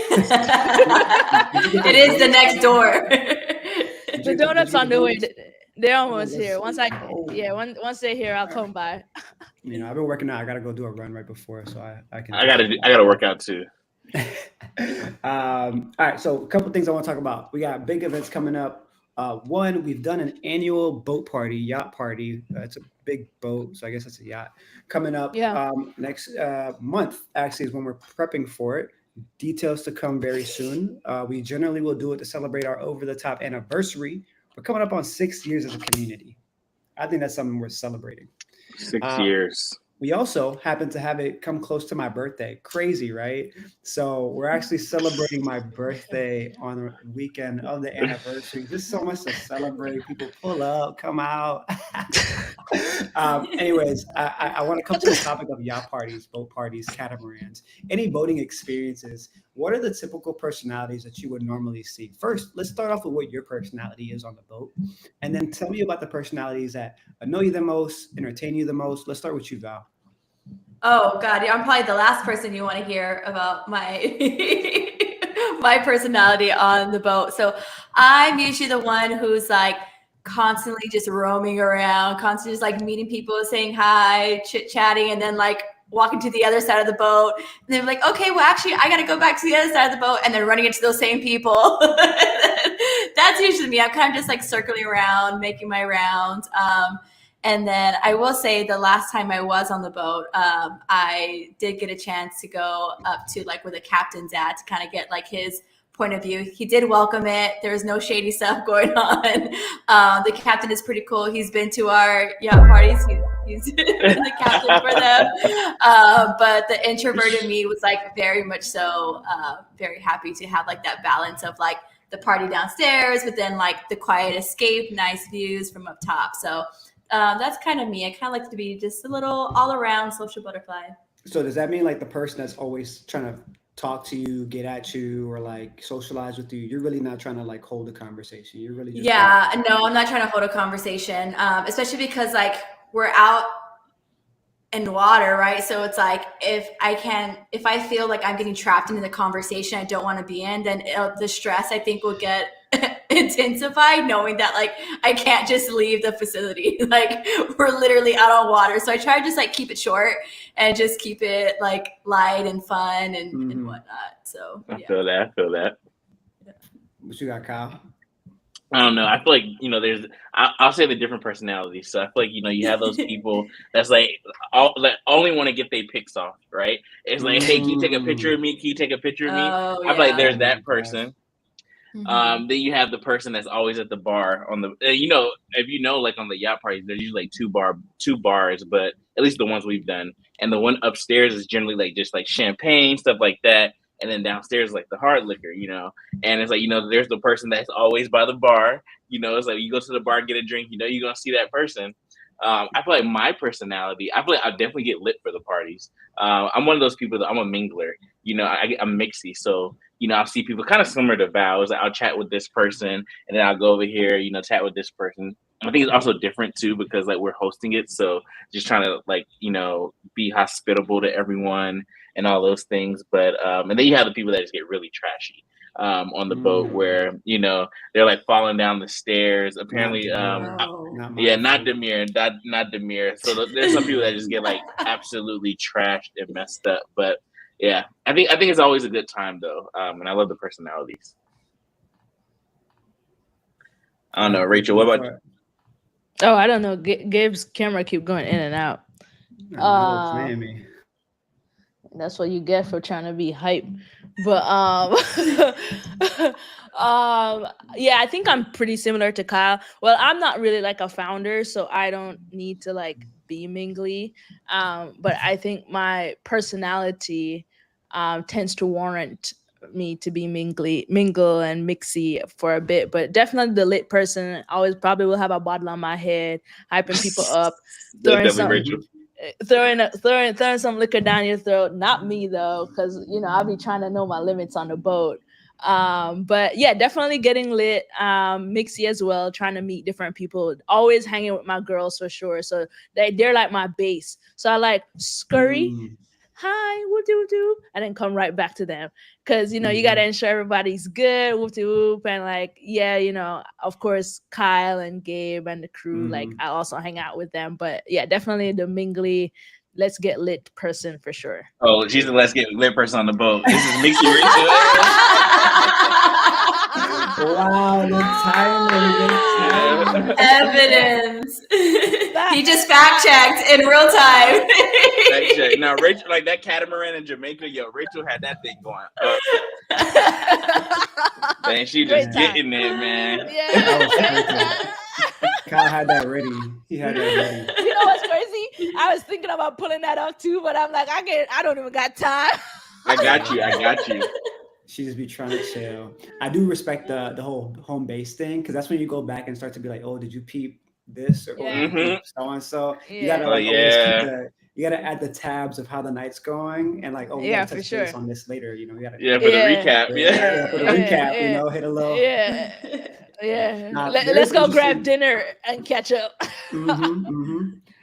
is the next door. The donuts on the way. They're almost here. Once they're here, I'll come by. I've been working out. I gotta go do a run right before, so I can. I gotta work out too. All right, so a couple things I want to talk about. We got big events coming up. One, we've done an annual boat party, yacht party. It's a big boat, so I guess it's a yacht coming up. Next month actually is when we're prepping for it. Details to come very soon. We generally will do it to celebrate our over-the-top anniversary. We're coming up on 6 years as a community. I think that's something worth celebrating. 6 years. We also happen to have it come close to my birthday. Crazy, right? So we're actually celebrating my birthday on the weekend of the anniversary. Just so much to celebrate. People pull up, come out. Anyways, I want to come to the topic of yacht parties, boat parties, catamarans. Any boating experiences? What are the typical personalities that you would normally see? First, let's start off with what your personality is on the boat. And then tell me about the personalities that annoy you the most, entertain you the most. Let's start with you, Val. Oh, God. Yeah, I'm probably the last person you want to hear about my my personality on the boat. So I'm usually the one who's like constantly just roaming around, constantly just like meeting people, saying hi, chit-chatting, and then like walking to the other side of the boat. And they're like, okay, well, actually, I got to go back to the other side of the boat, and then running into those same people. That's usually me. I'm kind of just like circling around, making my rounds. And then I will say the last time I was on the boat, I did get a chance to go up to like where the captain's at to kind of get like his point of view. He did welcome it. There was no shady stuff going on. The captain is pretty cool. He's been to our yacht parties. He's the captain for them. But the introverted me was like very much so very happy to have like that balance of like the party downstairs, but then like the quiet escape, nice views from up top. So that's kind of me. I kind of like to be just a little all around social butterfly. So does that mean like the person that's always trying to talk to you, get at you, or like socialize with you, you're really not trying to like hold a conversation? You're really just no, I'm not trying to hold a conversation, especially because like we're out in the water, right? So it's like if I feel like I'm getting trapped into the conversation I don't want to be in, then the stress I think will get intensified, knowing that like I can't just leave the facility. Like we're literally out on water, so I try to just like keep it short and just keep it like light and fun and whatnot. So I feel that. What you got, Kyle? I don't know. I feel like, I'll say the different personalities. So I feel like, you have those people that's like, only want to get their pics off, right? It's like, hey, can you take a picture of me? Can you take a picture of me? Oh, I feel like there's that person. Mm-hmm. Then you have the person that's always at the bar on the, if like on the yacht parties, there's usually like two bars, but at least the ones we've done. And the one upstairs is generally like just like champagne, stuff like that. And then downstairs, like the hard liquor, and it's like, there's the person that's always by the bar, it's like you go to the bar, get a drink, you're going to see that person. I feel like my personality, I feel like I definitely get lit for the parties. I'm one of those people that I'm a mingler, I'm mixy. So, I'll see people kind of similar to Val. Like I'll chat with this person and then I'll go over here, chat with this person. I think it's also different too, because like we're hosting it. So just trying to like, be hospitable to everyone and all those things. But, and then you have the people that just get really trashy. On the boat where, they're like falling down the stairs. Apparently, not Demir. So there's some people that just get like absolutely trashed and messed up. But yeah, I think it's always a good time though. And I love the personalities. I don't know, Rachel, what about you? Oh, I don't know. Gabe's camera keep going in and out. That's what you get for trying to be hype. But yeah, I think I'm pretty similar to Kyle. Well, I'm not really like a founder, so I don't need to like be mingly. But I think my personality tends to warrant me to be mingle and mixy for a bit. But definitely the lit person always probably will have a bottle on my head, hyping people up, throwing some liquor down your throat. Not me though, because I'll be trying to know my limits on the boat. But yeah, definitely getting lit, mixy as well, trying to meet different people, always hanging with my girls for sure. So they're like my base. So I like scurry, hi, whoop de whoop, and then come right back to them. Because you gotta ensure everybody's good, whoop de whoop, and like, yeah, of course Kyle and Gabe and the crew, like I also hang out with them. But yeah, definitely the mingly, let's get lit person for sure. Oh, she's the let's get lit person on the boat. This is Mixie Rachel. Wow, the timing. Evidence. He just fact checked in real time. Fact check. Now, Rachel, like that catamaran in Jamaica, Rachel had that thing going. Man, she just getting it, man. Yeah. Kyle had that ready. He had that ready. You know what's crazy? I was thinking about pulling that off too, but I'm like, I don't even got time. I got you. She just be trying to chill. I do respect the whole home base thing, because that's when you go back and start to be like, oh, did you peep this or so and so? You gotta always keep you gotta add the tabs of how the night's going, and like, oh, we gotta touch base on this later. You gotta for the recap. For the recap, hit a low. Let's go grab dinner and catch up.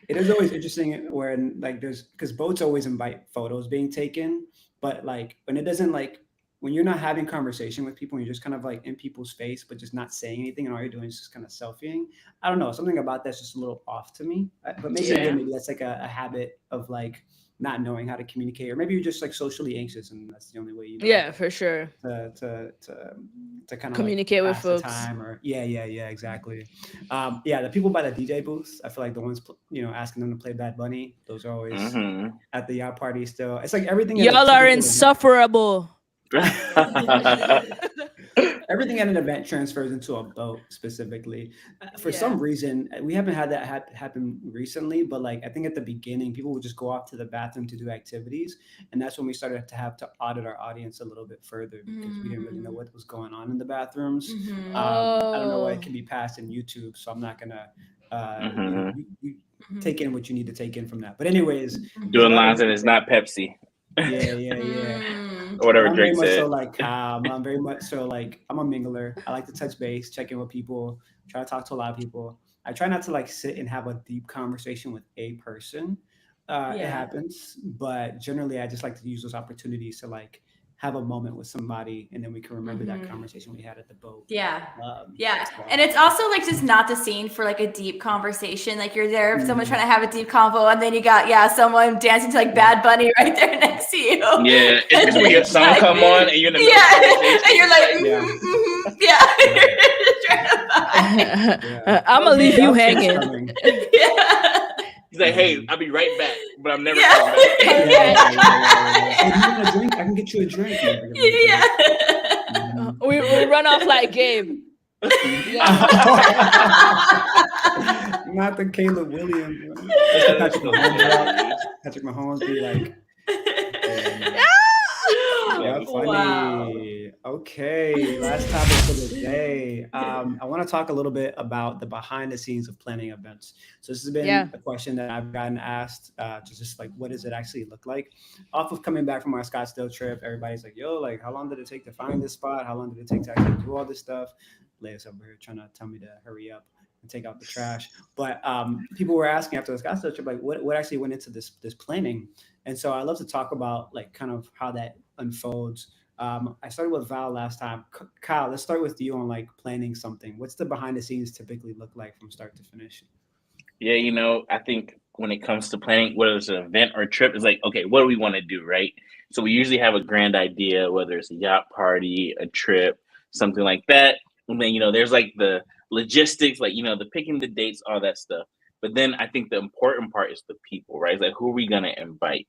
It is always interesting when like because boats always invite photos being taken, but like when it doesn't, like when you're not having conversation with people and you're just kind of like in people's face but just not saying anything, and all you're doing is just kind of selfieing. I don't know, something about that's just a little off to me. But maybe that's like a habit of like not knowing how to communicate, or maybe you're just like socially anxious and that's the only way you know for sure to kind of communicate with folks. Time or exactly. The people by the DJ booths, I feel like the ones asking them to play Bad Bunny, those are always at the yacht party still. It's like everything. Y'all are insufferable. everything at an event transfers into a boat specifically. For some reason, we haven't had that happen recently, but like I think at the beginning, people would just go off to the bathroom to do activities, and that's when we started to have to audit our audience a little bit further because we didn't really know what was going on in the bathrooms. I don't know what can be passed in YouTube, so I'm not gonna. You take in what you need to take in from that. But anyways, doing lines and it's not Pepsi. Yeah. Or whatever I'm Drake said. I'm very much so like I'm a mingler. I like to touch base, check in with people, try to talk to a lot of people. I try not to like sit and have a deep conversation with a person. It happens, but generally I just like to use those opportunities to like have a moment with somebody, and then we can remember that conversation we had at the boat. And it's also like just not the scene for like a deep conversation. Like you're there if someone's trying to have a deep convo, and then you got someone dancing to like Bad Bunny right there next to you. Yeah, it's just when your song like, come on and you're in the middle of conversation. And you're like, I'm gonna leave you hanging. He's like, hey, I'll be right back, but I'm never coming back. Hey, you want a drink? I can get you a drink. We run off like Gabe. Not the Caleb Williams. Patrick Mahomes be like, funny. Wow. Okay, last topic for the day. I want to talk a little bit about the behind the scenes of planning events. So this has been a question that I've gotten asked, just like, what does it actually look like? Off of coming back from our Scottsdale trip, everybody's like, yo, like, how long did it take to find this spot? How long did it take to actually do all this stuff? Leia's over here trying to tell me to hurry up and take out the trash. But people were asking after the Scottsdale trip, like, what actually went into this planning? And so I love to talk about like kind of how that unfolds. I started with Val last time. Kyle, let's start with you on like planning something. What's the behind the scenes typically look like from start to finish? Yeah, I think when it comes to planning, whether it's an event or a trip, it's like, okay, what do we want to do, right? So we usually have a grand idea, whether it's a yacht party, a trip, something like that. And then, there's like the logistics, like, the picking the dates, all that stuff. But then I think the important part is the people, right? It's like, who are we going to invite?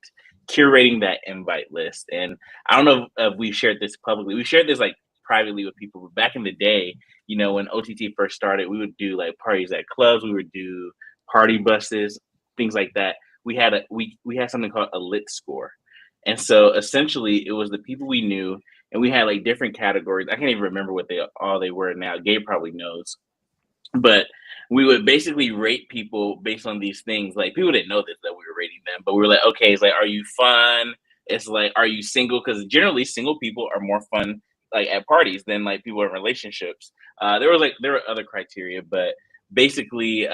Curating that invite list. And I don't know if we've shared this publicly. We shared this like privately with people. But back in the day, when OTT first started, we would do like parties at clubs. We would do party buses, things like that. We had something called a lit score. And so essentially it was the people we knew, and we had like different categories. I can't even remember what they were now. Gabe probably knows. But we would basically rate people based on these things. Like people didn't know this, that we were rating them, but we were like, okay, it's like, are you fun? It's like, are you single? Because generally single people are more fun like at parties than like people in relationships. There were other criteria, but basically,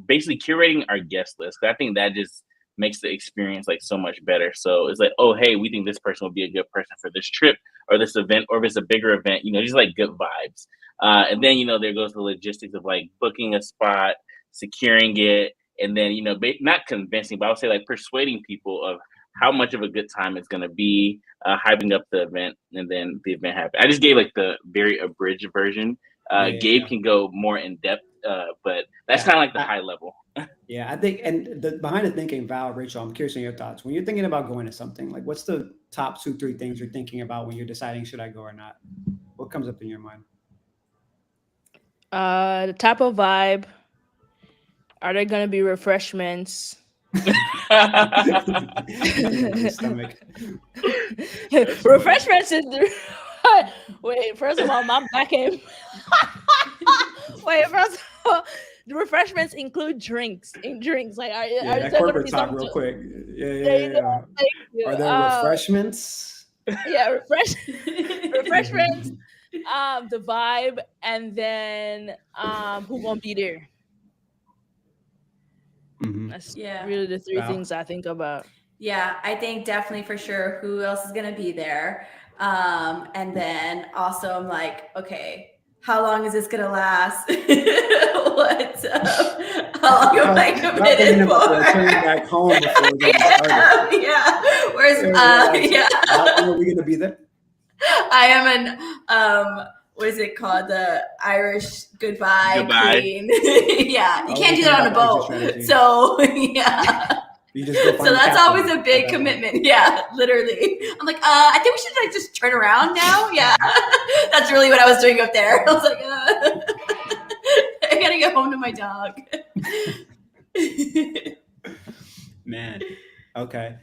basically curating our guest list. I think that just makes the experience like so much better. So it's like, oh, hey, we think this person will be a good person for this trip or this event, or if it's a bigger event, just like good vibes. And then, there goes the logistics of like booking a spot, securing it, and then, not convincing, but I would say like persuading people of how much of a good time it's going to be, hyping up the event, and then the event happens. I just gave like the very abridged version. Gabe can go more in depth, but that's kind of like the high level. Yeah, I think, and the behind the thinking, Val, Rachel, I'm curious on your thoughts. When you're thinking about going to something, like what's the top 2-3 things you're thinking about when you're deciding, should I go or not? What comes up in your mind? The type of vibe. Are there going to be refreshments? Stomach. Refreshments is wait, first of all, my back end. Wait, first of all, the refreshments include drinks. Like, are that there corporate talk real quick. Yeah. Are there refreshments? Yeah, refreshments. The vibe, and then who gonna be there? That's really the three things I think about. Yeah, I think definitely for sure who else is gonna be there. And then also I'm like, okay, how long is this gonna last? How long am I committed for? Back home before Where's How long are we gonna be there? I am an what is it called? The Irish goodbye queen. Yeah, you can't do that on a boat. So yeah. You just go find So the that's captain always a at big that point. commitment. Yeah, literally. I'm like, I think we should like just turn around now. Yeah, that's really what I was doing up there. I was like, I gotta get home to my dog. Man. Okay.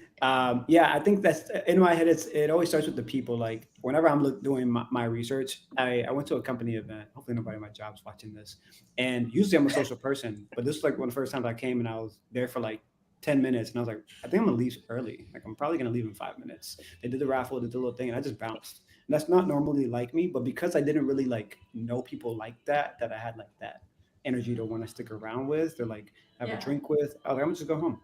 Yeah, I think that's in my head. It always starts with the people. Like whenever I'm doing my research, I went to a company event. Hopefully nobody at my job's watching this. And usually I'm a social person, but this was like one of the first times I came and I was there for like 10 minutes, and I was like, I think I'm gonna leave early. Like I'm probably gonna leave in 5 minutes. They did the raffle, did the little thing, and I just bounced. And that's not normally like me, but because I didn't really like know people like that, that I had like that energy to want to stick around with or like have a Yeah. drink with, I was like, I'm gonna just go home.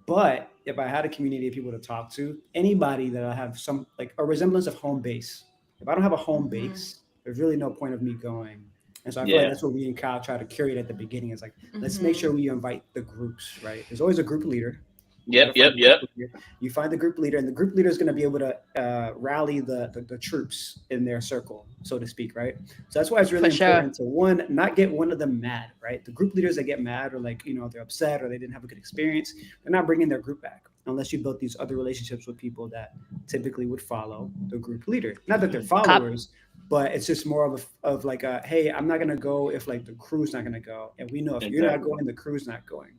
But if I had a community of people to talk to, anybody that I have some like a resemblance of home base, if I don't have a home Mm-hmm. base, there's really no point of me going. And so I feel like Yeah. that's what we and Kyle try to curate at the beginning. Is like, let's make Mm-hmm. sure we invite the groups, right? There's always a group leader. You got Yep. to Yep. find the group Yep. leader. You find the group leader, and the group leader is going to be able to rally the troops in their circle, so to speak, right? So that's why it's For really sure. important to one, not get one of them mad, right? The group leaders that get mad or like, they're upset or they didn't have a good experience, they're not bringing their group back unless you built these other relationships with people that typically would follow the group leader. Not that they're Cop. followers, but it's just more of like a, hey, I'm not gonna go if like the crew's not gonna go, and we know if you're not Exactly. going, the crew's not going,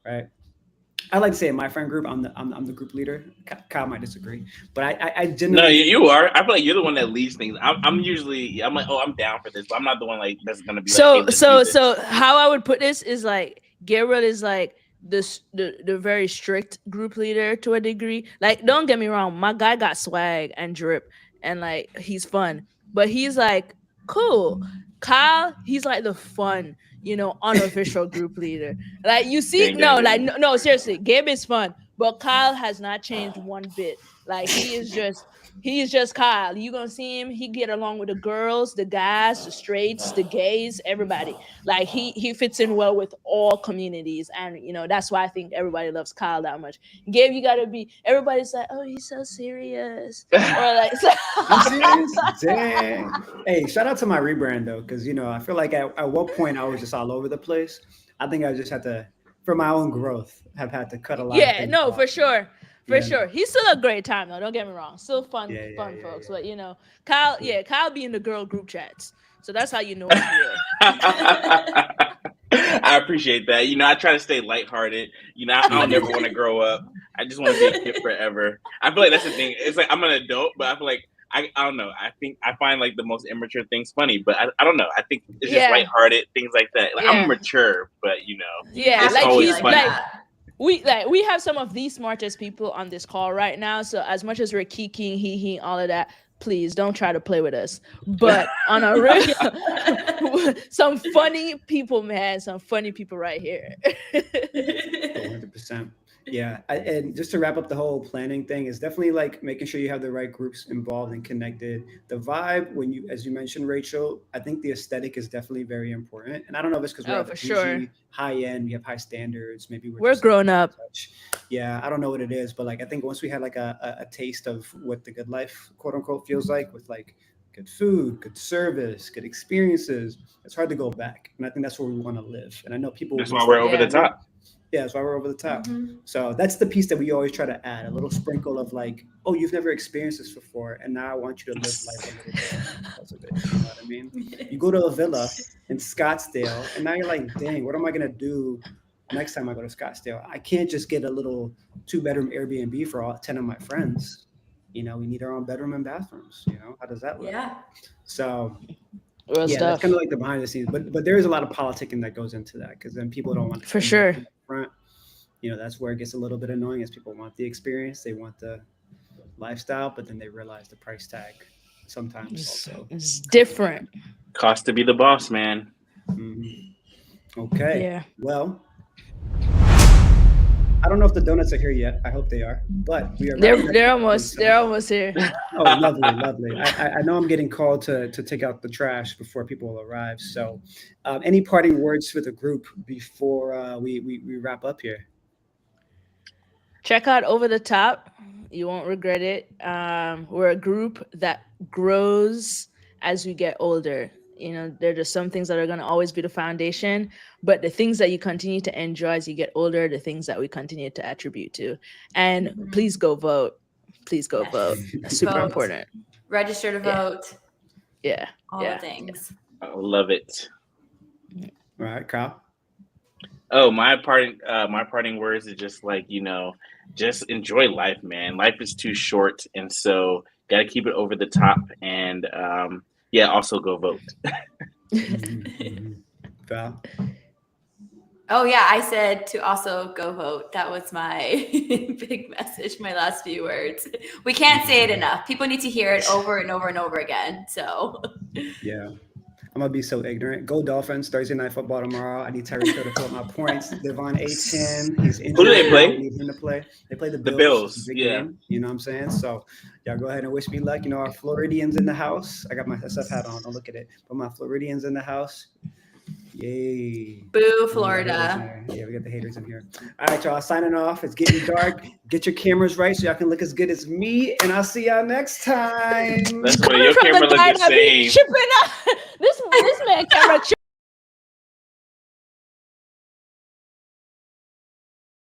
right? I like to say in my friend group, I'm the group leader. Kyle might disagree, but I No, genuinely you, think you are. I feel like you're the one that leads things. I'm usually I'm like, oh, I'm down for this, but I'm not the one like that's gonna be like, hey, So let's do so this. so how I would put this is like Gabriel is like the very strict group leader to a degree. Like, don't get me wrong, my guy got swag and drip and like he's fun, but he's like cool. Kyle, he's like the fun, unofficial group leader. Like you see, Gang, gang, no, like gang. no, seriously, Gabe is fun, but Kyle has not changed one bit. Like he's just Kyle. You gonna see him. He get along with the girls, the guys, the straights, the gays, everybody. Like he fits in well with all communities, and that's why I think everybody loves Kyle that much. Gabe, you gotta be. Everybody's like, oh, he's so serious, or like, I'm serious. Dang. Hey, shout out to my rebrand though, because I feel like at one point I was just all over the place. I think I just had to, for my own growth, have had to cut a lot of yeah, things no, off. for sure. For You know. sure. He's still a great time though. Don't get me wrong. Still fun, Yeah, yeah, fun yeah, folks. yeah. But Kyle, Yeah. yeah, Kyle be in the girl group chats. So that's how you know he's real. I appreciate that. I try to stay lighthearted. I don't never want to grow up. I just want to be a kid forever. I feel like that's the thing. It's like I'm an adult, but I feel like I don't know. I find like the most immature things funny, but I don't know. I think it's just Yeah. lighthearted things like that. Like I'm Yeah. mature, but You Yeah, have it's to like be always he's funny. like that. we have some of the smartest people on this call right now. So as much as we're kikiing, he, all of that, please don't try to play with us. But on a real, some funny people, man, some funny people right here. 100%. Yeah, and just to wrap up the whole planning thing is definitely like making sure you have the right groups involved and connected. The vibe, when you, as you mentioned, Rachel, I think the aesthetic is definitely very important. And I don't know if it's because we're Oh, at the for sure. bougie, high end, we have high standards. Maybe we're We're just grown up. touch. Yeah, I don't know what it is, but like I think once we had like a taste of what the good life, quote unquote, feels like with like good food, good service, good experiences, it's hard to go back. And I think that's where we want to live. And I know people will That's be why we're over the Yeah. top. yeah, that's why we're over the top. Mhm. So that's the piece that we always try to add a little sprinkle of like, oh, you've never experienced this before, and now I want you to live life a little differently because of it. You know what I mean? You go to a villa in Scottsdale, and now you're like, dang, what am I gonna do next time I go to Scottsdale? I can't just get a little 2 bedroom Airbnb for all 10 of my friends. We need our own bedroom and bathrooms. How does that look? Yeah. So Real yeah, that's stuff. kind of like the behind the scenes, but there is a lot of politicking that goes into that because then people don't want to For sure. front. That's where it gets a little bit annoying as people want the experience, they want the lifestyle, but then they realize the price tag sometimes It's, also. it's different. Cost to be the boss, man. Mhm. Okay. Yeah. Well, I don't know if the donuts are here yet. I hope they are, but we are. They're wrapping up they're the almost episode. they're almost here. Oh, lovely, lovely. I know I'm getting called to take out the trash before people arrive. So, any parting words for the group before we wrap up here? Check out Over the Top. You won't regret it. We're a group that grows as we get older. There are just some things that are going to always be the foundation, but the things that you continue to enjoy as you get older, the things that we continue to attribute to. And please go vote. Please go vote. That's super Vote. important. Register to vote. Yeah. All the things. I love it. All right, Kyle. Oh, my parting words is just like, just enjoy life, man. Life is too short, and so gotta keep it over the top. And also go vote. Val? Oh yeah, I said to also go vote. That was my big message, my last few words. We can't say it enough. People need to hear it over and over and over again. So yeah. I'm gonna be so ignorant. Go Dolphins! Thursday night football tomorrow. I need Tyreek Hill to put my points. Devon A10, he's injured. Who do they play? I need him to play. They play the Bills. The Bills, Big yeah. game, you know what I'm saying? So y'all go ahead and wish me luck. Our Floridians in the house. I got my SF hat on. Don't look at it. But my Floridians in the house. Yay! Boo, Florida. Yeah, we got the haters in here. All right, y'all. Signing off. It's getting dark. Get your cameras right so y'all can look as good as me. And I'll see y'all next time. That's what your camera look the same. This man camera